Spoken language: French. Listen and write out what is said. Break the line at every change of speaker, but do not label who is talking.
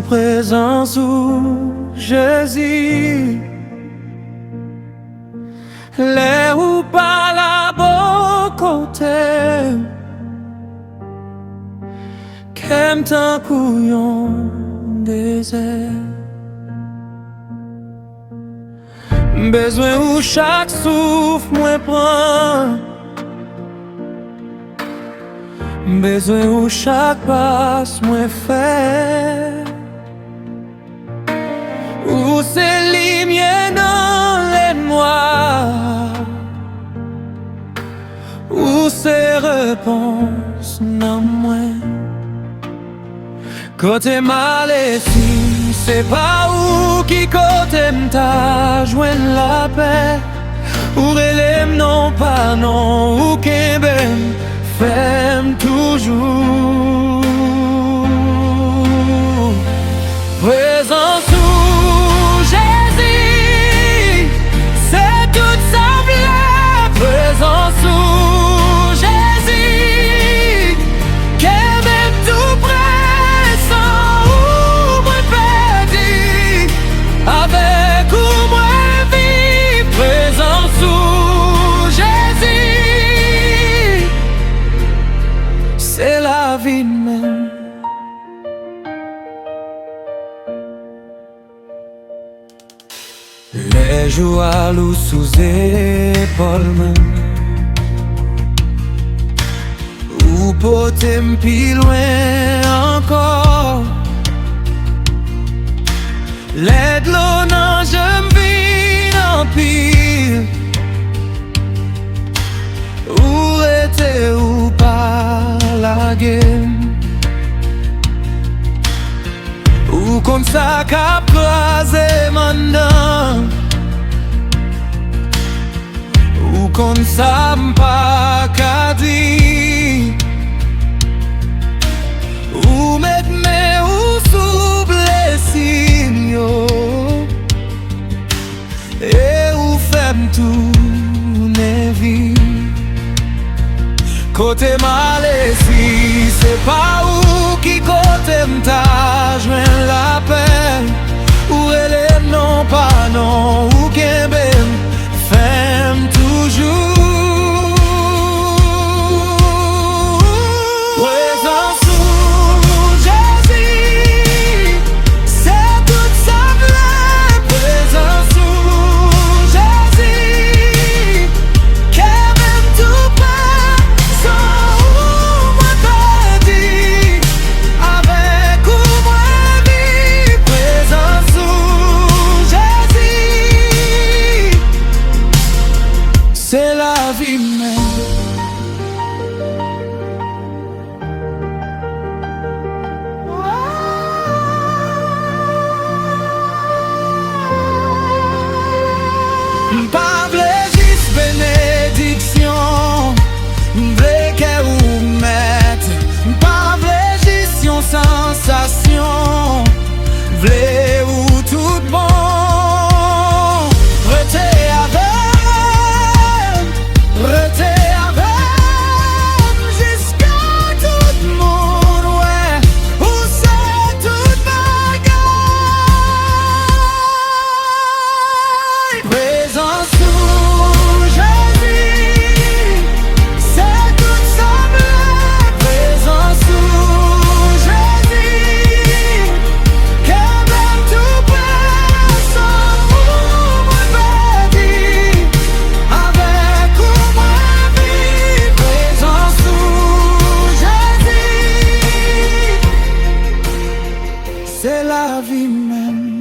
présence où Jésus, les ou pas la beau côté, qu'aime tant couillon désert. Besoin où chaque souffle moi prend, besoin où chaque passe moi fait, où c'est lumière dans les noirs, où c'est réponse dans moi. Côté mal ici, c'est pas où qui côté m'ta joindre la paix, où relève non pas non, où qu'un ben femme toujours. Présence où Jésus, c'est tout semblable. Présence où Jésus, qu'est même tout près, sans où moi perdu, avec où moi vivre. Présence où Jésus, c'est la vie même. Les jours à l'eau sous épaule, ou poté m'pi loin encore. Les de l'eau non je m'vis en pile, où était ou pas la gueule, ou comme ça qu'a croisé maintenant, ou comme ça m'pas qu'a dit, ou mettre mes ou sous blessing et ou femme tourner vie. Côté mal ici, c'est pas où qui côté m'ta joint la paix, où elle est non pas non, où qu'un ben femme toujours. Présence où Jésus, c'est tout semblable. Présence où Jésus, qu'est même tout près, sans où moi perdu, avec où moi vivre. Présence où Jésus, c'est la vie même. Pas v'lait juste bénédiction, v'lait qu'elle ou mette. Pas v'lait juste une sensation, v'lait ou tout bon. Rete avec, jusqu'à tout le monde, ouais, où c'est toute bagaille. Présence où Jésus, c'est tout semblable. Présence où Jésus, qu'elle même tout près, sans où moi perdu, avec où moi vivre. Présence où Jésus, c'est la vie même.